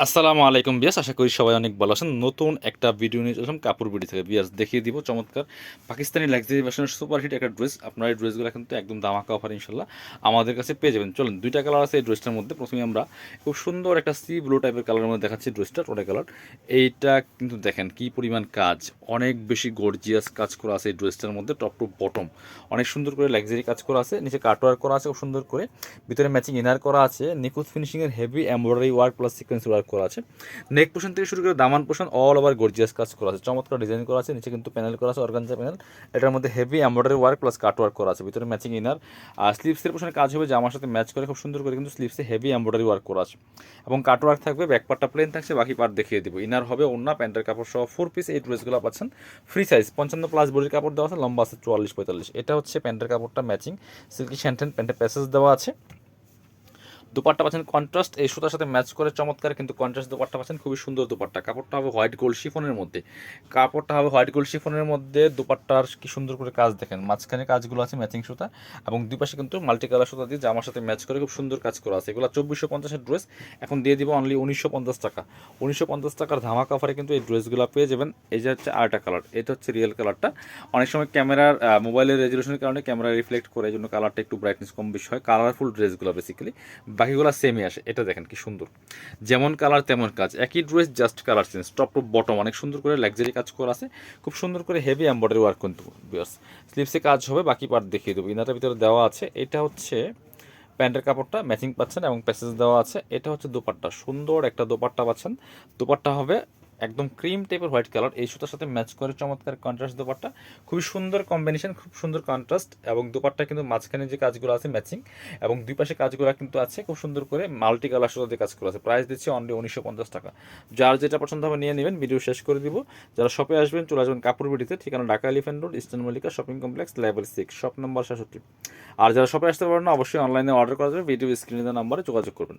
আসসালামু আলাইকুম বিয়াস, আশা করি সবাই অনেক ভালো আছেন। নতুন একটা ভিডিও নিয়ে চললাম কাপড় বিডি থেকে। বিয়াস দেখিয়ে দিব চমৎকার পাকিস্তানি লাক্সারি ফ্যাশনের সুপারহিট একটা ড্রেস। আপনার এই ড্রেসগুলো কিন্তু একদম দামাকা অফার ইনশাল্লাহ আমাদের কাছে পেয়ে যাবেন। চলুন, দুইটা কালার আছে এই ড্রেসটার মধ্যে। প্রথমে আমরা খুব সুন্দর একটা সি ব্লু টাইপের কালারের মধ্যে দেখাচ্ছি ড্রেসটা, টোটা কালার। এইটা কিন্তু দেখেন কি পরিমাণ কাজ, অনেক বেশি গর্জিয়াস কাজ করা আছে এই ড্রেসটার মধ্যে। টপ টু বটম অনেক সুন্দর করে লাক্সারি কাজ করা আছে, নিচে কাটওয়ার্ক করা আছে খুব সুন্দর করে, ভিতরে ম্যাচিং ইনার করা আছে, নিখুঁত ফিনিশিংয়ের heavy embroidery work plus sequence work করা আছে। নেক পোর্শন থেকে শুরু করে দামান পোর্শন অল ওভার গর্জিয়াস কাজ করা আছে, চমৎকার ডিজাইন করা আছে। নিচে কিন্তু প্যানেল করা আছে, অর্গানজা প্যানেল। এটার মধ্যে হেভি এমব্রয়ডারি ওয়ার্ক প্লাস কাট ওয়ার্ক করা আছে, ভিতরে ম্যাচিং ইনার। আর স্লিভসের পোর্শনে কাজ হবে জামার সাথে ম্যাচ করে খুব সুন্দর করে, কিন্তু স্লিভসে হেভি এমব্রয়ডারি ওয়ার্ক করা আছে এবং কাট ওয়ার্ক থাকবে। ব্যাক পার্টটা প্লেন থাকছে, বাকি পার্ট দেখিয়ে দিব। ইনার হবে ওন্না, প্যান্টের কাপড় সহ 4 পিস এই ড্রেসগুলো পাচ্ছেন ফ্রি সাইজ। 55+ বডির কাপড় দেওয়া আছে, লম্বা আছে 44-45। এটা হচ্ছে প্যান্টের কাপড়টা ম্যাচিং সিল্কি শ্যান্টেন, প্যান্টের প্যাসেজ দেওয়া আছে। দুপাট্টা পাচ্ছেন কন্ট্রাস্ট এই সুতার সাথে ম্যাচ করে চমৎকার, কিন্তু কন্ট্রাস্ট দুপাট্টা পাচ্ছেন, খুবই সুন্দর দুপাট্টা। কাপড়টা হবে হোয়াইট গোল্ড শিফনের মধ্যে, দুপাট্টার কি সুন্দর করে কাজ দেখেন, মাঝখানে কাজগুলো আছে ম্যাচিং সুতা, এবং দুই পাশে কিন্তু মাল্টি কালার সুতা দিয়ে জামার সাথে ম্যাচ করে খুব সুন্দর কাজ করা আছে। এগুলো 2450-এর ড্রেস, এখন দিয়ে দিব অনলি 1950 টাকা। 1950 টাকার ধামাকা অফারে কিন্তু এই ড্রেসগুলো পেয়ে যাবেন। এই যে হচ্ছে আরেকটা কালার, এটা হচ্ছে রিয়েল কালারটা। অনেক সময় ক্যামেরার মোবাইলের রেজলিউশনের কারণে ক্যামেরা রিফ্লেক্ট করে, এই জন্য কালারটা একটু ব্রাইটনেস কম বেশি হয়। কালারফুল ড্রেসগুলো বেসিক্যালি বাকিগুলো সেমই আসে। এটা দেখেন কি সুন্দর, যেমন কালার তেমন কাজ, একই dress just colour change. Top to bottom অনেক সুন্দর করে লাক্সারি কাজ করা আছে, খুব সুন্দর করে হেভি এমব্রয়ডারি ওয়ার্ক কিন্তু বিয়ার্স। স্লিভসে কাজ হবে, বাকি পার্ট দেখিয়ে দেবো। ইনারটার ভিতরে দেওয়া আছে। এটা হচ্ছে প্যান্টের কাপড়টা ম্যাচিং পাচ্ছেন এবং প্যাসেজ দেওয়া আছে। এটা হচ্ছে দোপাট্টা, সুন্দর একটা দোপাট্টা পাচ্ছেন। দোপাট্টা হবে একদম ক্রিম টাইপের হোয়াইট কালার, এই সুতার সাথে ম্যাচ করে চমৎকার কন্ট্রাস্ট দোপাট্টা। খুবই সুন্দর কম্বিনেশন, খুব সুন্দর কন্ট্রাস্ট। এবং দোপাট্টা কিন্তু মাঝখানে যে কাজগুলো আছে ম্যাচিং, এবং দুই পাশে কাজগুলো কিন্তু আছে খুব সুন্দর করে মাল্টি কালার সুতা দিয়ে কাজ করা আছে। প্রাইস দিচ্ছে অনলি 1950 টাকা। যার যেটা পছন্দ হবে নিয়ে নেবেন, ভিডিও শেষ করে দিব। যারা শপে আসবেন চলে আসবেন কাপড় বিডিতে, ঠিকানা Dhaka elephant road, eastern Mallika shopping complex, level 6, shop number 66। আর যারা শপে আসতে পারেন না, অবশ্যই অনলাইনে অর্ডার করা যাবে, ভিডিও স্ক্রিনে দেওয়া নাম্বারে যোগাযোগ করবেন।